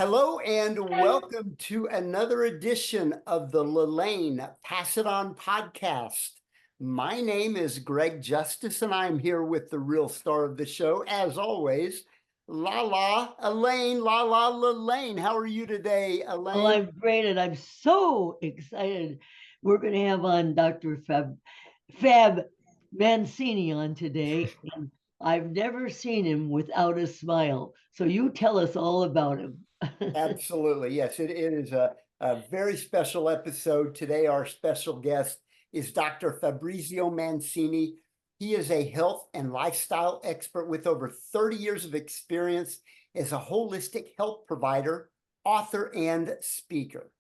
Hello and welcome to another edition of the LaLanne Pass It On podcast. My name is Greg Justice, and I'm here with the real star of the show, as always, LaLanne. LaLanne. How are you today, Elaine? Oh, I'm great, and I'm so excited. We're going to have on Dr. Fab Mancini on today, and I've never seen him without a smile. So you tell us all about him. Absolutely. Yes, it is a very special episode. Today, our special guest is Dr. Fabrizio Mancini. He is a health and lifestyle expert with over 30 years of experience as a holistic health provider, author, and speaker.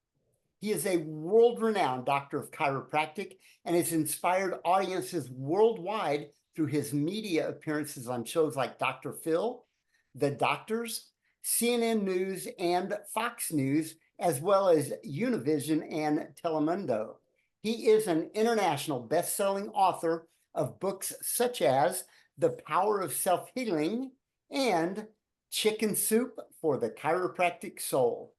He is a world-renowned doctor of chiropractic and has inspired audiences worldwide through his media appearances on shows like Dr. Phil, The Doctors, CNN News, and Fox News, as well as Univision and Telemundo. He is an international best-selling author of books such as The Power of Self-Healing and Chicken Soup for the Chiropractic Soul.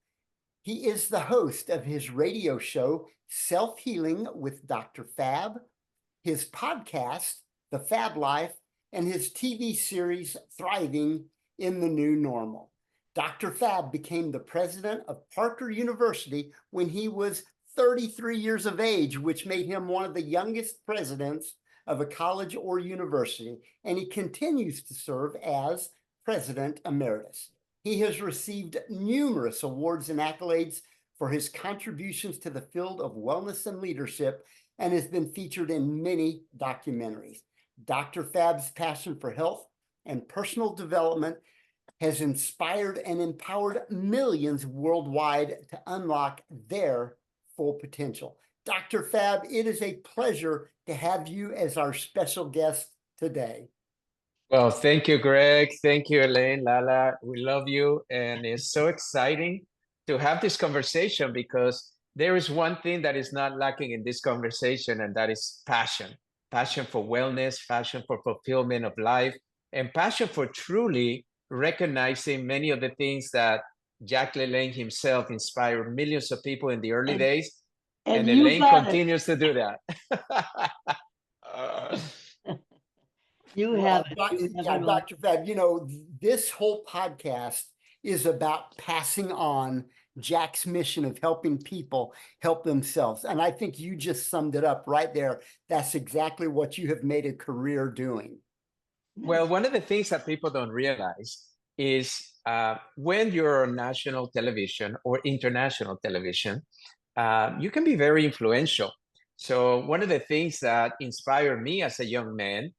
He is the host of his radio show, Self-Healing with Dr. Fab, his podcast, The Fab Life, and his TV series, Thriving in the New Normal. Dr. Fab became the president of Parker University when he was 33 years of age, which made him one of the youngest presidents of a college or university, and he continues to serve as President Emeritus. He has received numerous awards and accolades for his contributions to the field of wellness and leadership and has been featured in many documentaries. Dr. Fab's passion for health and personal development has inspired and empowered millions worldwide to unlock their full potential. Dr. Fab, it is a pleasure to have you as our special guest today. Well, thank you, Greg. Thank you, Elaine, Lala. We love you. And it's so exciting to have this conversation because there is one thing that is not lacking in this conversation, and that is passion. Passion for wellness, passion for fulfillment of life, and passion for truly recognizing many of the things that Jack LaLanne himself inspired millions of people in the early days. And Elaine continues to do that. You have it. Yeah, Dr. Fab, this whole podcast is about passing on Jack's mission of helping people help themselves. And I think you just summed it up right there. That's exactly what you have made a career doing. Well, one of the things that people don't realize is when you're on national television or international television, you can be very influential. So one of the things that inspired me as a young man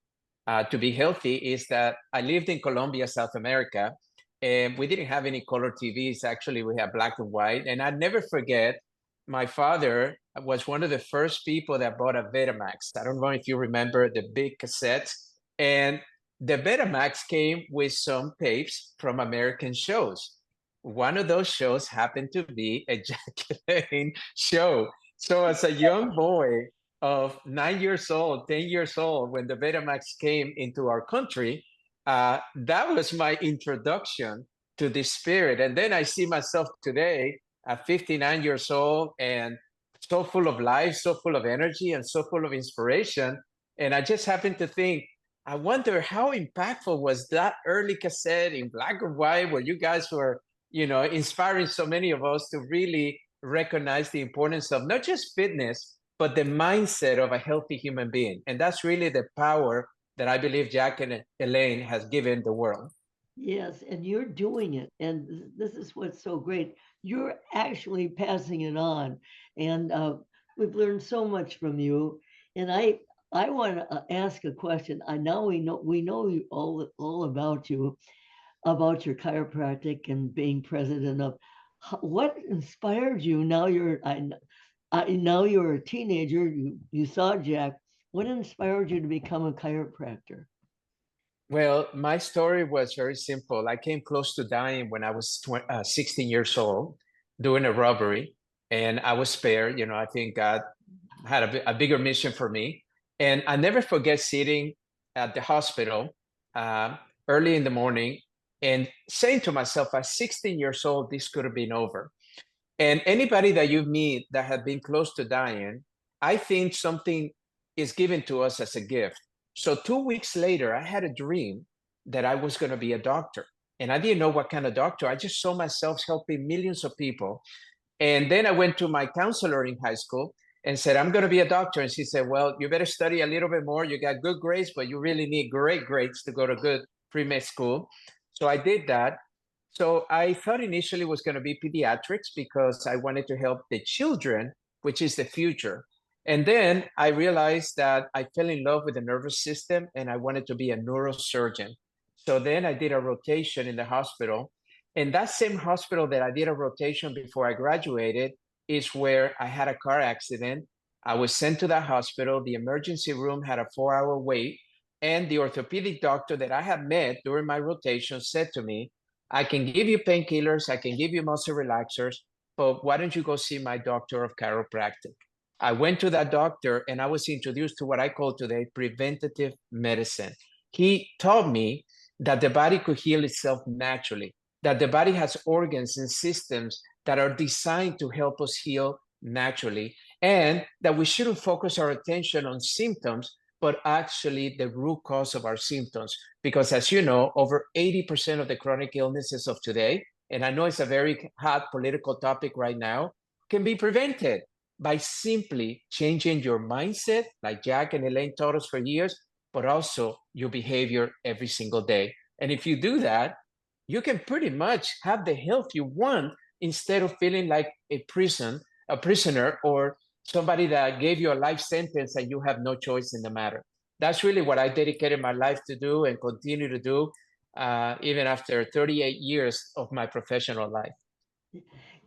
to be healthy is that I lived in Colombia, South America, and we didn't have any color TVs. Actually, we had black and white. And I'd never forget, my father was one of the first people that bought a Betamax. I don't know if you remember the big cassettes. And the Betamax came with some tapes from American shows. One of those shows happened to be a Jack LaLanne show. So as a young boy of 9 years old, 10 years old, when the Betamax came into our country, that was my introduction to this spirit. And then I see myself today at 59 years old and so full of life, so full of energy, and so full of inspiration. And I just happen to think, I wonder how impactful was that early cassette in black and white where you guys were, inspiring so many of us to really recognize the importance of not just fitness, but the mindset of a healthy human being. And that's really the power that I believe Jack and Elaine has given the world. Yes, and you're doing it. And this is what's so great. You're actually passing it on. And we've learned so much from you. And I want to ask a question. I now we know you all about you, about your chiropractic and being president of. What inspired you? Now now you're a teenager. You saw Jack. What inspired you to become a chiropractor? Well, my story was very simple. I came close to dying when I was 16 years old doing a robbery, and I was spared. I think God had a bigger mission for me. And I never forget sitting at the hospital early in the morning, and saying to myself, at 16 years old, this could have been over. And anybody that you meet that had been close to dying, I think something is given to us as a gift. So 2 weeks later, I had a dream that I was going to be a doctor. And I didn't know what kind of doctor. I just saw myself helping millions of people. And then I went to my counselor in high school and said, I'm going to be a doctor. And she said, well, you better study a little bit more. You got good grades, but you really need great grades to go to good pre-med school. So I did that. So I thought initially it was going to be pediatrics because I wanted to help the children, which is the future. And then I realized that I fell in love with the nervous system and I wanted to be a neurosurgeon. So then I did a rotation in the hospital. And that same hospital that I did a rotation before I graduated is where I had a car accident. I was sent to that hospital. The emergency room had a 4-hour wait. And the orthopedic doctor that I had met during my rotation said to me, I can give you painkillers, I can give you muscle relaxers, but why don't you go see my doctor of chiropractic? I went to that doctor and I was introduced to what I call today preventative medicine. He taught me that the body could heal itself naturally, that the body has organs and systems that are designed to help us heal naturally, and that we shouldn't focus our attention on symptoms, but actually the root cause of our symptoms. Because as you know, over 80% of the chronic illnesses of today, and I know it's a very hot political topic right now, can be prevented by simply changing your mindset, like Jack and LaLanne taught us for years, but also your behavior every single day. And if you do that, you can pretty much have the health you want instead of feeling like a prisoner, or somebody that gave you a life sentence and you have no choice in the matter. That's really what I dedicated my life to do and continue to do, even after 38 years of my professional life.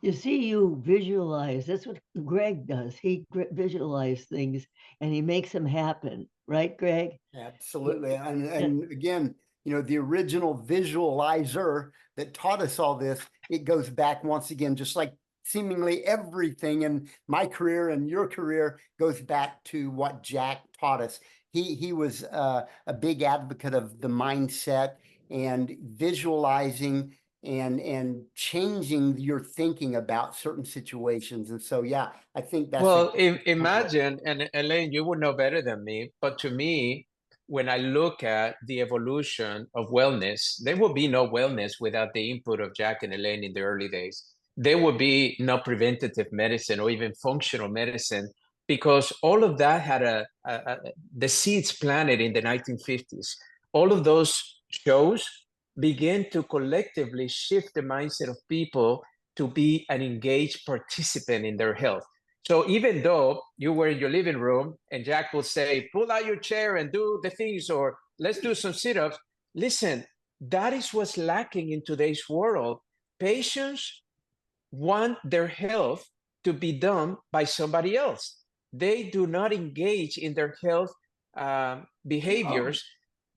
You see, you visualize. That's what Greg does. He visualizes things and he makes them happen. Right, Greg? Absolutely. And again, the original visualizer that taught us all this, it goes back once again, just like seemingly everything in my career and your career goes back to what Jack taught us. He was a big advocate of the mindset and visualizing and changing your thinking about certain situations. And so, yeah, I think that's well. Imagine, and LaLanne, you would know better than me, but to me, when I look at the evolution of wellness, there will be no wellness without the input of Jack and LaLanne in the early days. There will be no preventative medicine or even functional medicine, because all of that had the seeds planted in the 1950s. All of those shows began to collectively shift the mindset of people to be an engaged participant in their health. So even though you were in your living room and Jack will say, pull out your chair and do the things, or let's do some sit-ups, listen, that is what's lacking in today's world. Patients want their health to be done by somebody else. They do not engage in their health behaviors.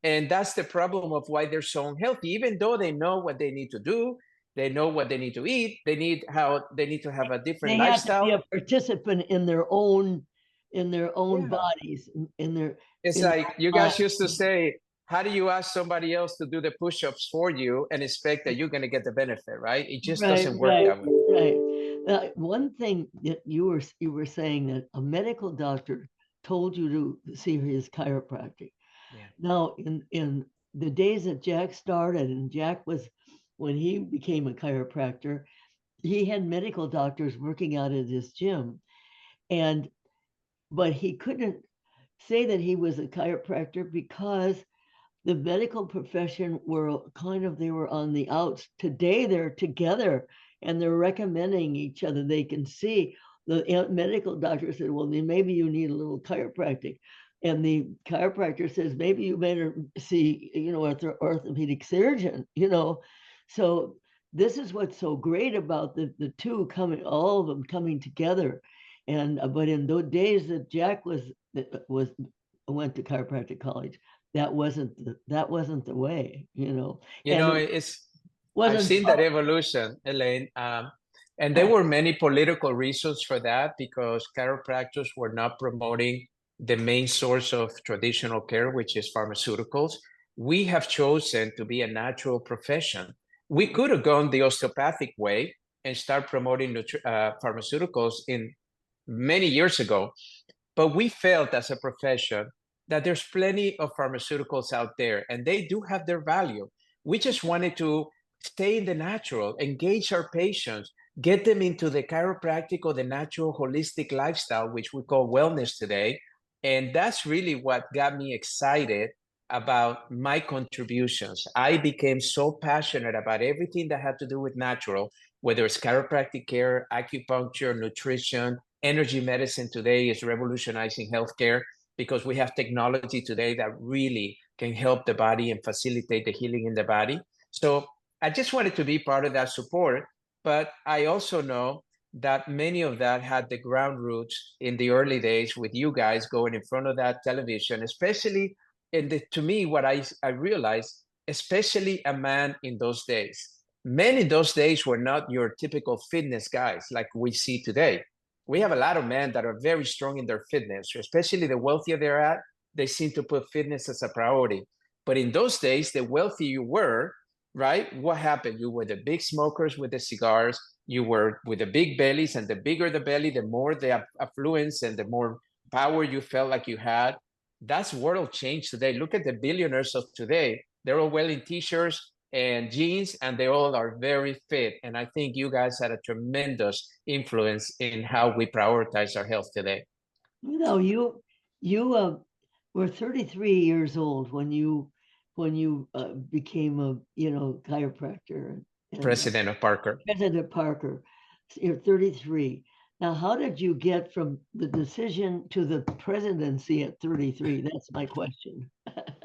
And that's the problem of why they're so unhealthy. Even though they know what they need to do, they know what they need to eat, they need to have a different lifestyle. They have to be a participant in their own bodies, in their. It's like you guys used to say, how do you ask somebody else to do the push-ups for you and expect that you're going to get the benefit, right? It just doesn't work that way. Right. One thing that you were saying, that a medical doctor told you to see his chiropractic. Yeah. Now, in the days that Jack started, and Jack was, when he became a chiropractor, he had medical doctors working out at his gym, but he couldn't say that he was a chiropractor because the medical profession they were on the outs. Today they're together and they're recommending each other. They can see. The medical doctor said, well, then maybe you need a little chiropractic. And the chiropractor says, maybe you better see, an orthopedic surgeon, So this is what's so great about the two coming, all of them coming together. And but in those days that Jack went to chiropractic college, that wasn't the way, I've seen that evolution, LaLanne. And there were many political reasons for that, because chiropractors were not promoting the main source of traditional care, which is pharmaceuticals. we have chosen to be a natural profession. We could have gone the osteopathic way and start promoting pharmaceuticals in many years ago, but we felt as a profession that there's plenty of pharmaceuticals out there and they do have their value. We just wanted to stay in the natural, engage our patients, get them into the chiropractic or the natural holistic lifestyle, which we call wellness today. And that's really what got me excited about my contributions. I became so passionate about everything that had to do with natural, whether it's chiropractic care, acupuncture, nutrition, energy medicine today is revolutionizing healthcare because we have technology today that really can help the body and facilitate the healing in the body. So I just wanted to be part of that support, but I also know that many of that had the ground roots in the early days with you guys going in front of that television, especially to me, what I realized, especially a man in those days. Men in those days were not your typical fitness guys like we see today. We have a lot of men that are very strong in their fitness, especially the wealthier they're at, they seem to put fitness as a priority. But in those days, the wealthier you were, right? What happened? You were the big smokers with the cigars. You were with the big bellies, and the bigger the belly, the more the affluence and the more power you felt like you had. That's world change today. Look at the billionaires of today. They're all wearing t-shirts and jeans, and they all are very fit. And I think you guys had a tremendous influence in how we prioritize our health today. You know, you were 33 years old when you became a chiropractor and President of Parker. President Parker. You're 33. Now, how did you get from the decision to the presidency at 33? That's my question.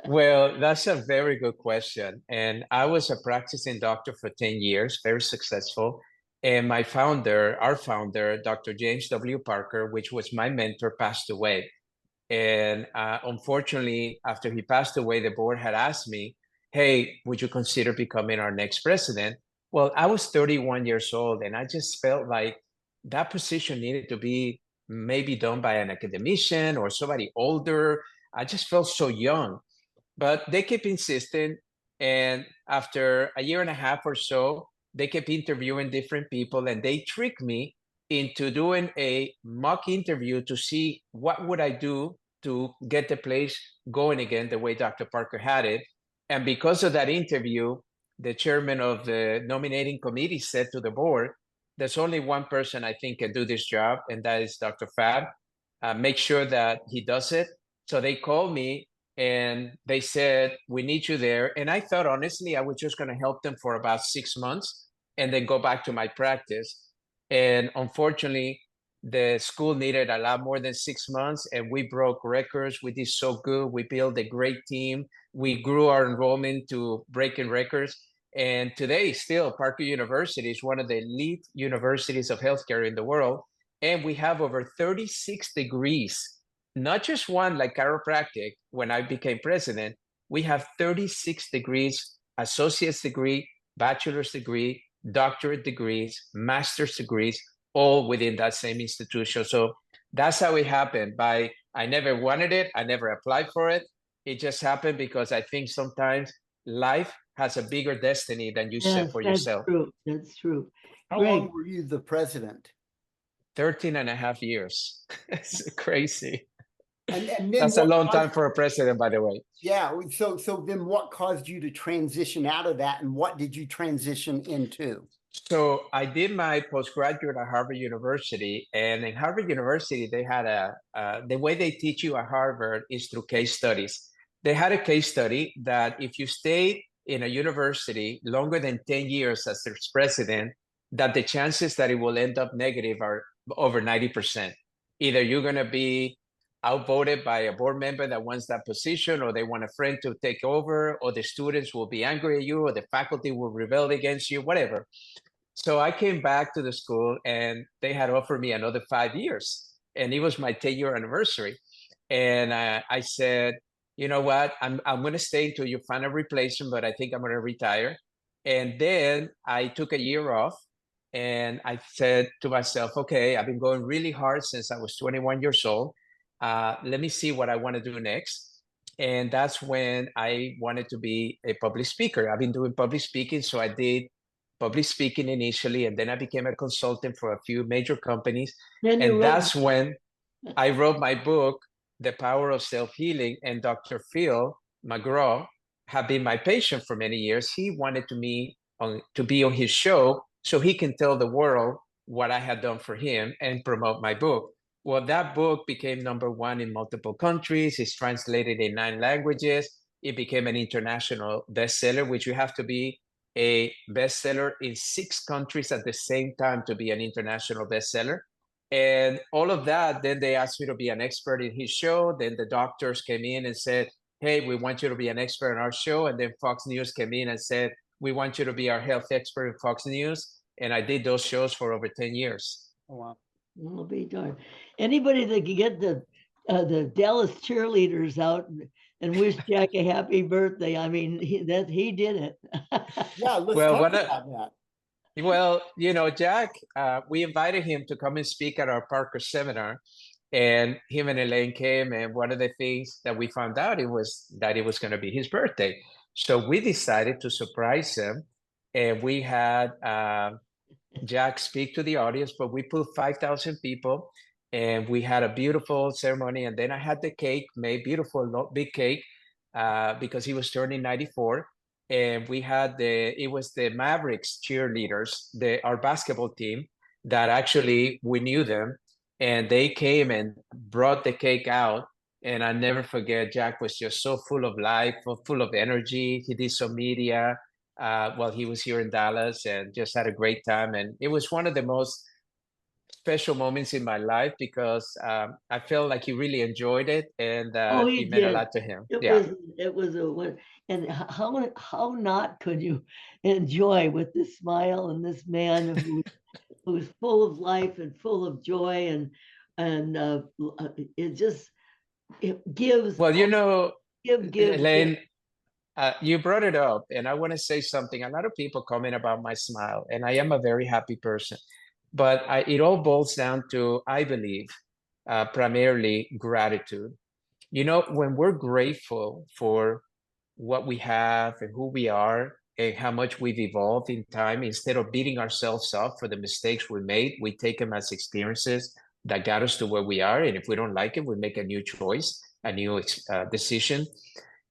Well, that's a very good question. And I was a practicing doctor for 10 years, very successful. And my founder, our founder, Dr. James W. Parker, which was my mentor, passed away. And unfortunately, after he passed away, the board had asked me, hey, would you consider becoming our next president? Well, I was 31 years old, and I just felt like that position needed to be maybe done by an academician or somebody older. I just felt so young. But they kept insisting. And after a year and a half or so, they kept interviewing different people, and they tricked me into doing a mock interview to see what would I do to get the place going again the way Dr. Parker had it. And because of that interview, the chairman of the nominating committee said to the board, there's only one person I think can do this job, and that is Dr. Fab. Make sure that he does it. So they called me and they said, we need you there. And I thought, honestly, I was just going to help them for about 6 months and then go back to my practice. And unfortunately, the school needed a lot more than 6 months, and we broke records. We did so good. We built a great team. We grew our enrollment to breaking records. And today, still, Parker University is one of the elite universities of healthcare in the world. And we have over 36 degrees, not just one like chiropractic. When I became president, we have 36 degrees, associate's degree, bachelor's degree, doctorate degrees, master's degrees, all within that same institution. So that's how it happened. I never wanted it. I never applied for it. It just happened because I think sometimes life has a bigger destiny than you set for yourself. True. That's true. How long were you the president? 13 and a half years. It's crazy. And then that's a long time for a president, by the way. Yeah. So then what caused you to transition out of that, and what did you transition into? So I did my postgraduate at Harvard University, and in Harvard University, they had the way they teach you at Harvard is through case studies. They had a case study that if you stayed in a university longer than 10 years as their president, that the chances that it will end up negative are over 90%. Either you're going to be outvoted by a board member that wants that position, or they want a friend to take over, or the students will be angry at you, or the faculty will rebel against you, whatever. So I came back to the school, and they had offered me another 5 years, and it was my 10-year anniversary. And I said, you know what, I'm going to stay until you find a replacement, but I think I'm going to retire. And then I took a year off, and I said to myself, okay, I've been going really hard since I was 21 years old. Let me see what I want to do next. And that's when I wanted to be a public speaker. I've been doing public speaking, so I did public speaking initially, and then I became a consultant for a few major companies. Then you And wrote, that's when I wrote my book, The Power of Self-Healing, and Dr. Phil McGraw had been my patient for many years. He wanted to be on his show so he can tell the world what I had done for him and promote my book. Well, that book became #1 in multiple countries. It's translated in 9 languages. It became an international bestseller, which you have to be a bestseller in 6 countries at the same time to be an international bestseller. And all of that, then they asked me to be an expert in his show. Then the doctors came in and said, hey, we want you to be an expert in our show. And then Fox News came in and said, we want you to be our health expert in Fox News. And I did those shows for over 10 years. Oh, wow. I'll be darned. Anybody that can get the Dallas cheerleaders out and wish Jack a happy birthday. I mean, he did it. Yeah, let's Well, talk about that. Well, Jack, we invited him to come and speak at our Parker seminar, and him and LaLanne came. And one of the things that we found out was that it was going to be his birthday. So we decided to surprise him, and we had Jack speak to the audience, but we put 5,000 people, and we had a beautiful ceremony. And then I had the cake made, beautiful, big cake, because he was turning 94. And we had it was the Mavericks cheerleaders, our basketball team, that actually we knew them, and they came and brought the cake out. And I never forget, Jack was just so full of life, full of energy. He did some media while he was here in Dallas, and just had a great time. And it was one of the most special moments in my life, because I felt like he really enjoyed it, and Oh, he it meant a did. lot to him. It Yeah. was and how not could you enjoy with this smile and this man who's full of life and full of joy, and it gives. Well, give. Elaine, you brought it up, and I want to say something. A lot of people comment about my smile, and I am a very happy person. But it all boils down to, I believe, primarily gratitude. When we're grateful for what we have and who we are and how much we've evolved in time, instead of beating ourselves up for the mistakes we made, we take them as experiences that got us to where we are. And if we don't like it, we make a new choice, a new decision.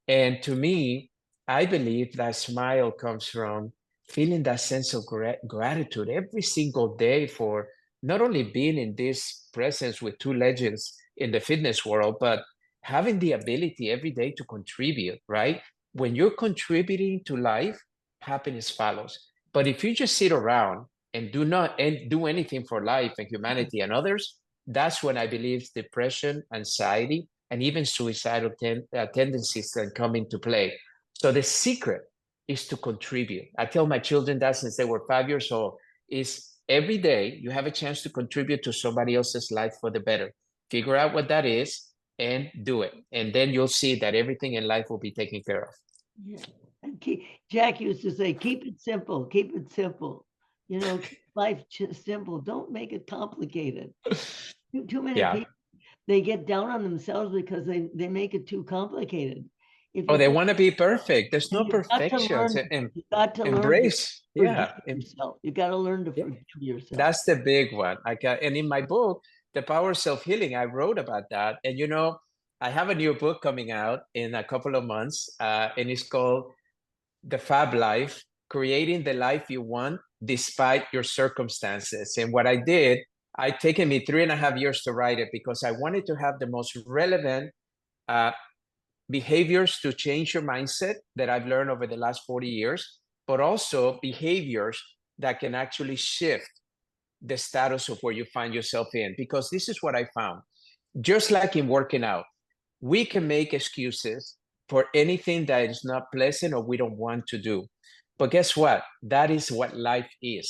And to me, I believe that smile comes from feeling that sense of gratitude every single day for not only being in this presence with 2 legends in the fitness world, but having the ability every day to contribute, right? When you're contributing to life, happiness follows. But if you just sit around and do anything for life and humanity and others, that's when I believe depression, anxiety, and even suicidal tendencies can come into play. So the secret is to contribute. I tell my children that since they were 5 years old, is every day you have a chance to contribute to somebody else's life for the better. Figure out what that is and do it. And then you'll see that everything in life will be taken care of. Yeah. And Jack used to say, keep it simple, keep it simple. Keep life simple. Don't make it complicated. Too many people, they get down on themselves because they make it too complicated. They want to be perfect. There's no perfection. You got to embrace. learn to forgive yourself. You got to learn to forgive yourself. That's the big one. And in my book, The Power of Self-Healing, I wrote about that. And I have a new book coming out in a couple of months, and it's called The Fab Life: Creating the Life You Want Despite Your Circumstances. And what I did, it taken me 3.5 years to write it, because I wanted to have the most relevant behaviors to change your mindset that I've learned over the last 40 years, but also behaviors that can actually shift the status of where you find yourself in. Because this is what I found. Just like in working out, we can make excuses for anything that is not pleasant or we don't want to do. But guess what? That is what life is.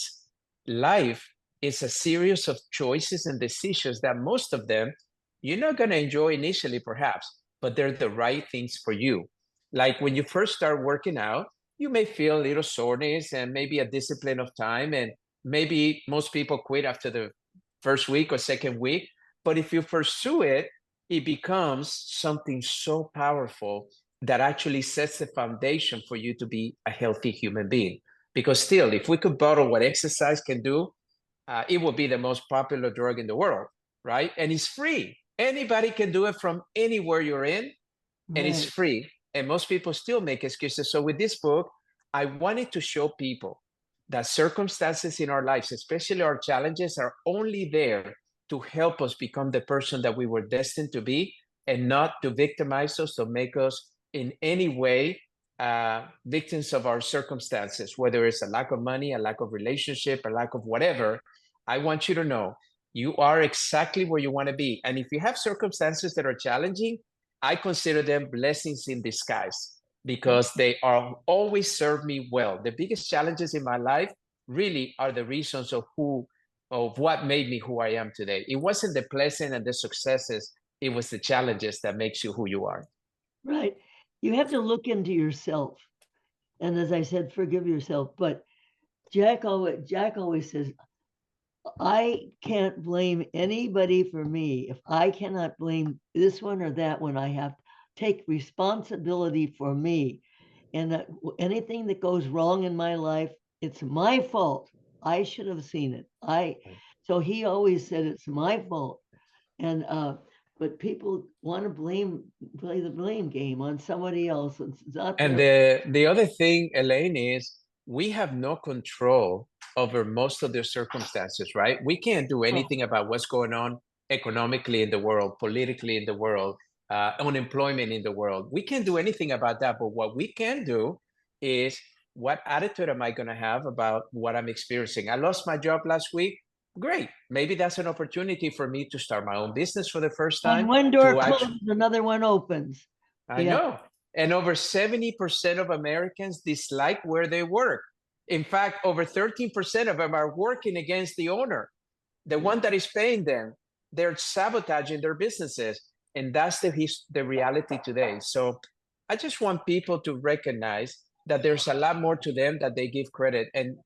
Life is a series of choices and decisions that most of them you're not going to enjoy initially, perhaps, but they're the right things for you. Like when you first start working out, you may feel a little soreness and maybe a discipline of time. And maybe most people quit after the first week or second week. But if you pursue it, it becomes something so powerful that actually sets the foundation for you to be a healthy human being. Because still, if we could bottle what exercise can do, it would be the most popular drug in the world, right? And it's free. Anybody can do it from anywhere you're in, and it's Right. free. And most people still make excuses. So with this book, I wanted to show people that circumstances in our lives, especially our challenges, are only there to help us become the person that we were destined to be, and not to victimize us, to make us in any way victims of our circumstances, whether it's a lack of money, a lack of relationship, a lack of whatever. I want you to know you are exactly where you want to be. And if you have circumstances that are challenging, I consider them blessings in disguise, because they are always serve me well. The biggest challenges in my life really are the reasons of what made me who I am today. It wasn't the pleasant and the successes, it was the challenges that makes you who you are. Right. You have to look into yourself. And as I said, forgive yourself. But Jack always says, I can't blame anybody for me. If I cannot blame this one or that one, I have to take responsibility for me. And that anything that goes wrong in my life, it's my fault. I should have seen it. So he always said it's my fault. And but people want to play the blame game on somebody else. It's not And the other thing, Elaine, is we have no control over most of the circumstances, right? We can't do anything about what's going on economically in the world, politically in the world, unemployment in the world. We can't do anything about that. But what we can do is, what attitude am I going to have about what I'm experiencing? I lost my job last week. Great. Maybe that's an opportunity for me to start my own business for the first time. When one door closes, another one opens. I know. And over 70% of Americans dislike where they work. In fact, over 13% of them are working against the owner, the one that is paying them. They're sabotaging their businesses. And that's the reality today. So I just want people to recognize that there's a lot more to them that they give credit. And,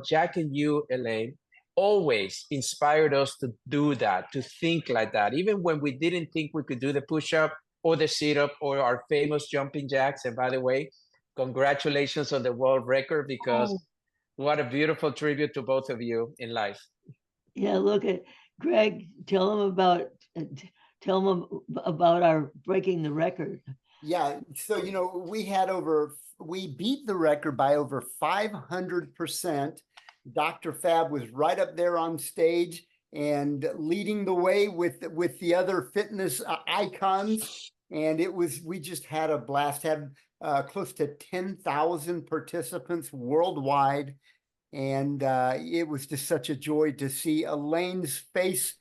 Jack and you, Elaine, always inspired us to do that, to think like that. Even when we didn't think we could do the push-up or the sit-up or our famous jumping jacks. And by the way, congratulations on the world record, because what a beautiful tribute to both of you in life. Yeah, look at Greg. Tell them about our breaking the record. Yeah, so we beat the record by over 500%. Dr. Fab was right up there on stage and leading the way with the other fitness icons. And we just had a blast, had close to 10,000 participants worldwide. And it was just such a joy to see Elaine's face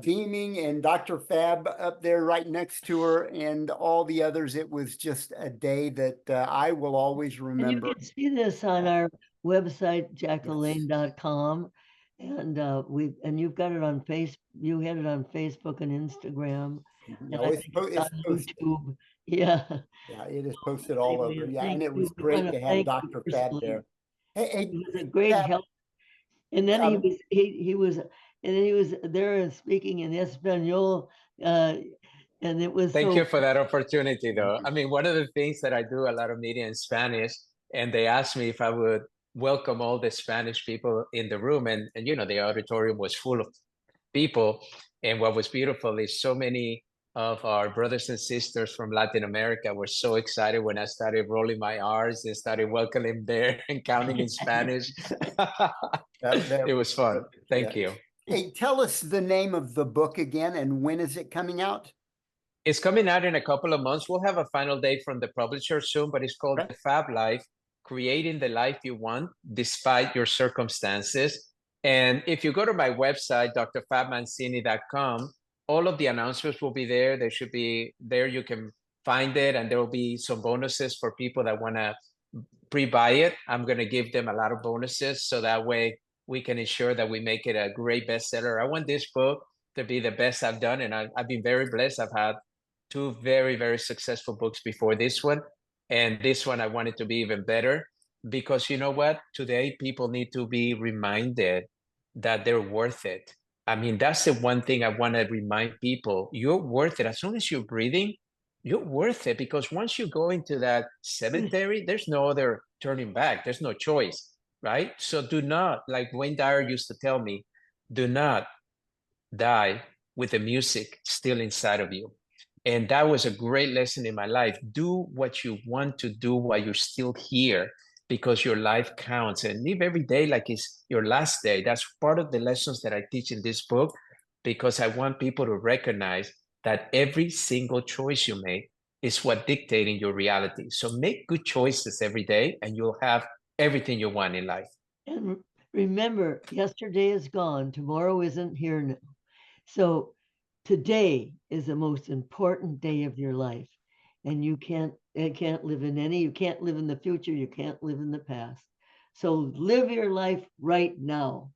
beaming, and Dr. Fab up there right next to her, and all the others. It was just a day that I will always remember. And you can see this on our website, jacklelaine.com. And you've got it on Facebook. You had it on Facebook and Instagram. No, and it's on YouTube. Yeah. Yeah, it is posted all over. Yeah, and it was We great wanna to have thank you Dr. Fab personally. there. It was a great Fab, help. And then he was there and speaking in Espanol. And it was Thank you for that opportunity, though. I mean, one of the things that I do a lot of media in Spanish, and they asked me if I would welcome all the Spanish people in the room, and the auditorium was full of people. And what was beautiful is so many of our brothers and sisters from Latin America were so excited when I started rolling my R's and started welcoming there and counting in Spanish. It was fun. Thank you. Hey, tell us the name of the book again, and when is it coming out? It's coming out in a couple of months. We'll have a final date from the publisher soon, but it's called The Fab Life, Creating the Life You Want Despite Your Circumstances. And if you go to my website, drfabmancini.com, all of the announcements will be there. They should be there. You can find it, and there will be some bonuses for people that want to pre-buy it. I'm going to give them a lot of bonuses, so that way we can ensure that we make it a great bestseller. I want this book to be the best I've done, and I've been very blessed. I've had 2 very, very successful books before this one. And this one, I want it to be even better, because you know what? Today, people need to be reminded that they're worth it. I mean, that's the one thing I want to remind people. You're worth it. As long as you're breathing, you're worth it, because once you go into that cemetery, there's no other turning back. There's no choice, right? So do not, like Wayne Dyer used to tell me, do not die with the music still inside of you. And that was a great lesson in my life. Do what you want to do while you're still here, because your life counts, and live every day like it's your last day. That's part of the lessons that I teach in this book, because I want people to recognize that every single choice you make is what dictating your reality. So make good choices every day and you'll have everything you want in life. And remember, yesterday is gone, tomorrow isn't here now. So today is the most important day of your life. And you can't live in you can't live in the future, you can't live in the past. So live your life right now.